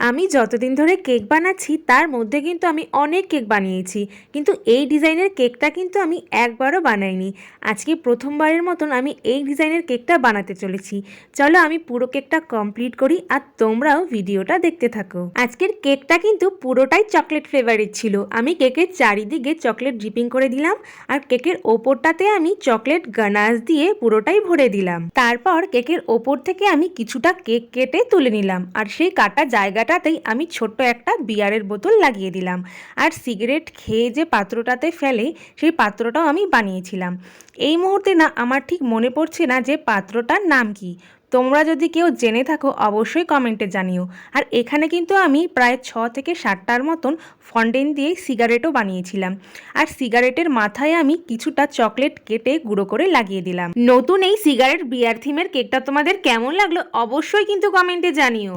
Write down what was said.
আমি যতদিন ধরে কেক বানাচ্ছি তার মধ্যে কিন্তু আমি অনেক কেক বানিয়েছি, কিন্তু এই ডিজাইনের কেকটা কিন্তু আমি একবারও বানাইনি। আজকে প্রথমবারের মতন আমি এই ডিজাইনের কেকটা বানাতে চলেছি। চলো আমি পুরো কেকটা কমপ্লিট করি আর তোমরাও ভিডিওটা দেখতে থাকো। আজকের কেকটা কিন্তু পুরোটাই চকলেট ফ্লেভারের ছিল। আমি কেকের চারিদিকে চকলেট ড্রিপিং করে দিলাম আর কেকের ওপরটাতে আমি চকলেট গানাশ দিয়ে পুরোটাই ভরে দিলাম। তারপর কেকের ওপর থেকে আমি কিছুটা কেক কেটে তুলে নিলাম আর সেই কাটা জায়গাটাতেই আমি ছোট্ট একটা বিয়ারের বোতল লাগিয়ে দিলাম। আর সিগারেট খেয়ে যে পাত্রটাতে ফেলে সেই পাত্রটাও আমি বানিয়েছিলাম। এই মুহূর্তে না আমার ঠিক মনে পড়ছে না যে পাত্রটার নাম কি। তোমরা যদি কেউ জেনে থাকো অবশ্যই কমেন্টে জানিও। আর এখানে কিন্তু আমি প্রায় 6 থেকে 7টার মতন ফন্ডেন্ট দিয়ে সিগারেটও বানিয়েছিলাম। আর সিগারেটের মাথায় আমি কিছুটা চকলেট কেটে গুঁড়ো করে লাগিয়ে দিলাম। নতুন এই সিগারেট বিয়ার থিমের কেকটা তোমাদের কেমন লাগলো অবশ্যই কিন্তু কমেন্টে জানিও।